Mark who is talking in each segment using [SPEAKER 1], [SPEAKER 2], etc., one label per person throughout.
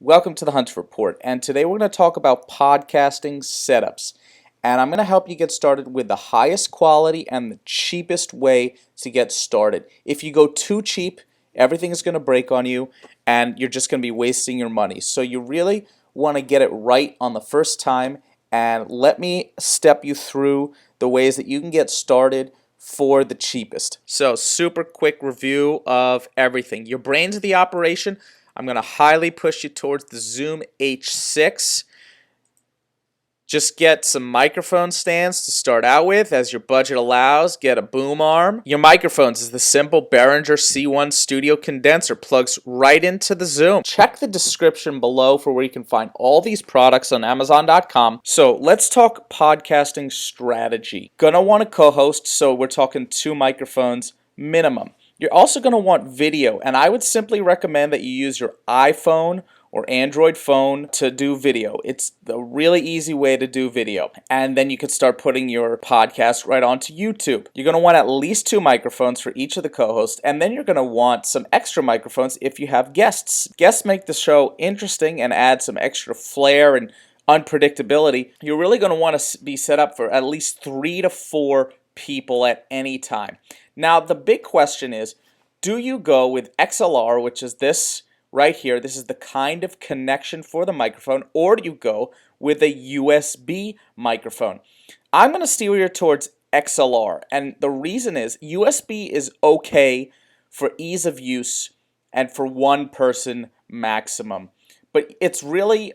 [SPEAKER 1] Welcome to the Hunter Report, and today we're going to talk about podcasting setups. And I'm going to help you get started with the highest quality and the cheapest way to get started. If you go too cheap, everything is going to break on you, and you're just going to be wasting your money. So you really want to get it right on the first time, and let me step you through the ways that you can get started for the cheapest. So super quick review of everything. Your brains of the operation. I'm going to highly push you towards the Zoom H6. Just get some microphone stands to start out with, as your budget allows. Get a boom arm. Your microphones is the simple Behringer C1 Studio condenser. Plugs right into the Zoom. Check the description below for where you can find all these products on Amazon.com. So let's talk podcasting strategy. Gonna want a co-host, so we're talking 2 microphones minimum. You're also going to want video, and I would simply recommend that you use your iPhone or Android phone to do video. It's a really easy way to do video. And then you could start putting your podcast right onto YouTube. You're going to want at least 2 microphones for each of the co-hosts, and then you're going to want some extra microphones if you have guests. Guests make the show interesting and add some extra flair and unpredictability. You're really going to want to be set up for at least 3 to 4 people at any time. Now, the big question is, do you go with XLR, which is this right here? This is the kind of connection for the microphone, or do you go with a USB microphone? I'm going to steer you towards XLR, and the reason is USB is okay for ease of use and for one person maximum. But it's really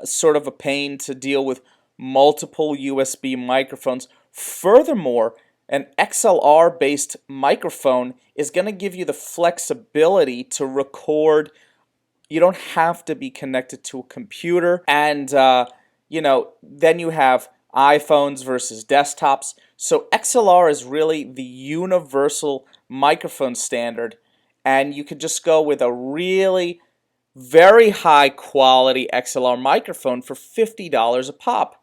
[SPEAKER 1] sort of a pain to deal with multiple USB microphones. Furthermore, an XLR-based microphone is going to give you the flexibility to record. You don't have to be connected to a computer. And, then you have iPhones versus desktops. So XLR is really the universal microphone standard. And you could just go with a really very high quality XLR microphone for $50 a pop.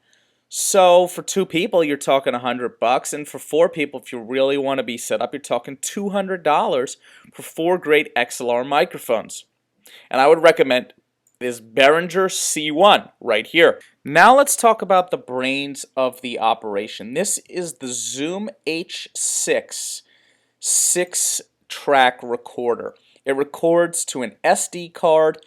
[SPEAKER 1] So for 2 people, you're talking $100, and for 4 people, if you really want to be set up, you're talking $200 for 4 great XLR microphones. And I would recommend this Behringer C1 right here. Now let's talk about the brains of the operation. This is the Zoom H6 6-track recorder. It records to an SD card,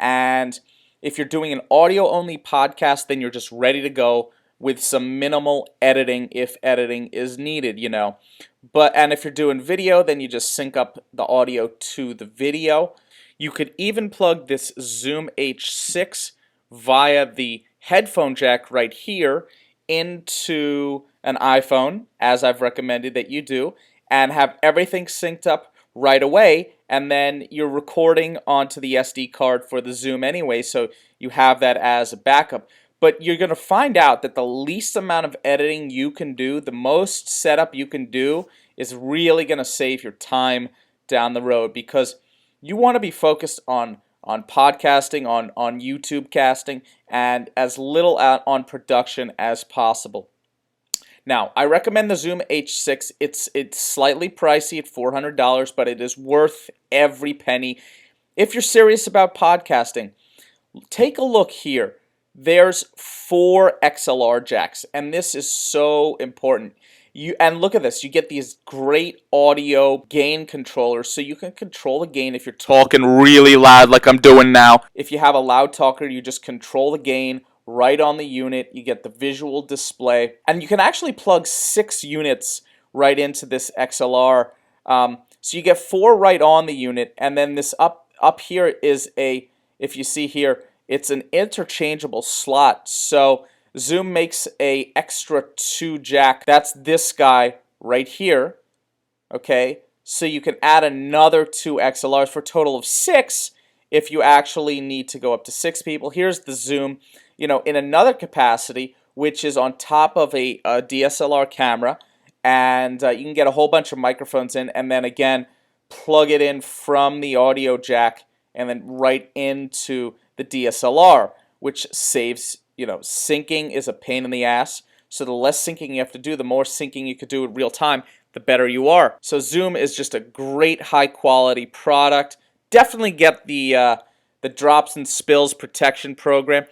[SPEAKER 1] and if you're doing an audio-only podcast, then you're just ready to go with some minimal editing if editing is needed, and if you're doing video, then you just sync up the audio to the video. You could even plug this Zoom H6 via the headphone jack right here into an iPhone, as I've recommended that you do, and have everything synced up right away, and then you're recording onto the SD card for the Zoom anyway, so you have that as a backup. But you're going to find out that the least amount of editing you can do, the most setup you can do, is really going to save your time down the road, because you want to be focused on podcasting, on YouTube casting, and as little on production as possible. Now, I recommend the Zoom H6. It's slightly pricey at $400, but it is worth every penny. If you're serious about podcasting, take a look here. There's 4 XLR jacks, and this is so important. And look at this, you get these great audio gain controllers, so you can control the gain if you're talking really loud like I'm doing now. If you have a loud talker, you just control the gain right on the unit. You get the visual display, and you can actually plug 6 units right into this XLR. So you get 4 right on the unit, and then this up here is if you see here, it's an interchangeable slot. So Zoom makes a extra 2 jack. That's this guy right here. Okay, so you can add another 2 XLRs for a total of 6 if you actually need to go up to 6 people. Here's the Zoom, in another capacity, which is on top of a DSLR camera, and you can get a whole bunch of microphones in, and then again plug it in from the audio jack and then right into the DSLR, which saves, syncing is a pain in the ass. So the less syncing you have to do, the more syncing you could do in real time, the better you are. So Zoom is just a great high quality product. Definitely get the the drops and spills protection program.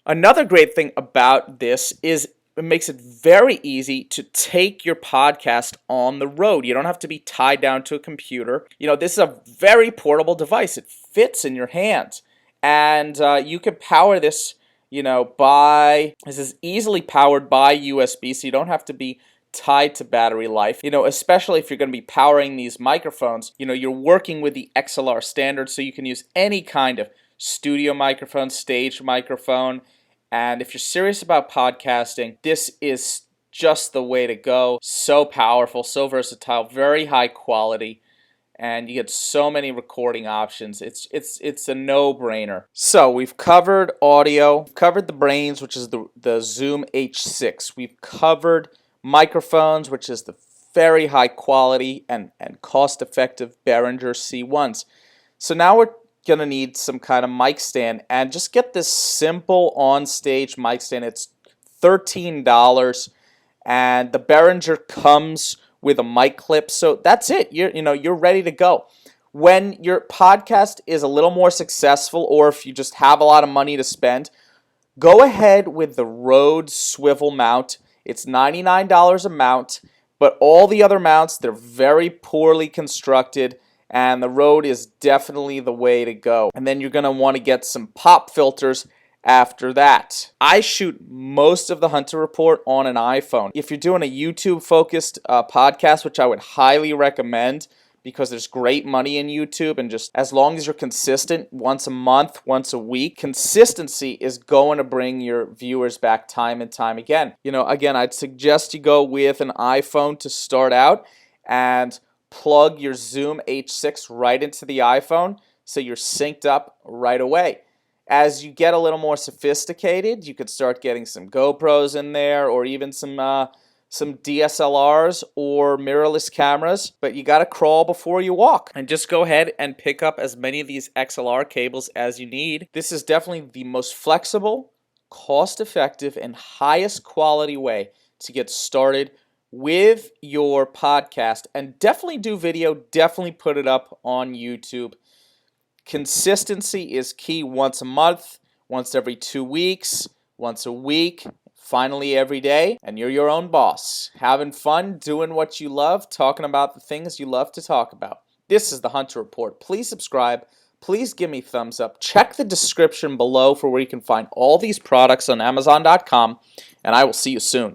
[SPEAKER 1] Another great thing about this is it makes it very easy to take your podcast on the road. You don't have to be tied down to a computer. This is a very portable device. It fits in your hands. And you can power this, this is easily powered by USB, so you don't have to be tied to battery life. Especially if you're going to be powering these microphones, you're working with the XLR standard, so you can use any kind of studio microphone, stage microphone. And if you're serious about podcasting, this is just the way to go. So powerful, so versatile, very high quality, and you get so many recording options. It's a no-brainer. So we've covered audio, we've covered the brains, which is the Zoom H6. We've covered microphones, which is the very high quality and cost-effective Behringer C1s. So now we're going to need some kind of mic stand, and just get this simple on-stage mic stand. It's $13, and the Behringer comes with a mic clip, so that's it. You're ready to go. When your podcast is a little more successful, or if you just have a lot of money to spend, go ahead with the Rode swivel mount. It's $99 a mount, but all the other mounts, they're very poorly constructed, and the Rode is definitely the way to go. And then you're going to want to get some pop filters after that. I shoot most of the Hunter Report on an iPhone. If you're doing a YouTube-focused podcast, which I would highly recommend, because there's great money in YouTube, and just as long as you're consistent, once a month, once a week, consistency is going to bring your viewers back time and time again. Again, I'd suggest you go with an iPhone to start out, and plug your Zoom H6 right into the iPhone so you're synced up right away. As you get a little more sophisticated, you could start getting some GoPros in there, or even some DSLRs or mirrorless cameras, but you got to crawl before you walk. And just go ahead and pick up as many of these XLR cables as you need. This is definitely the most flexible, cost-effective, and highest quality way to get started with your podcast. And definitely do video, definitely put it up on YouTube. Consistency is key. Once a month, once every 2 weeks, once a week, finally every day, and you're your own boss. Having fun, doing what you love, talking about the things you love to talk about. This is the Hunter Report. Please subscribe. Please give me a thumbs up. Check the description below for where you can find all these products on Amazon.com, and I will see you soon.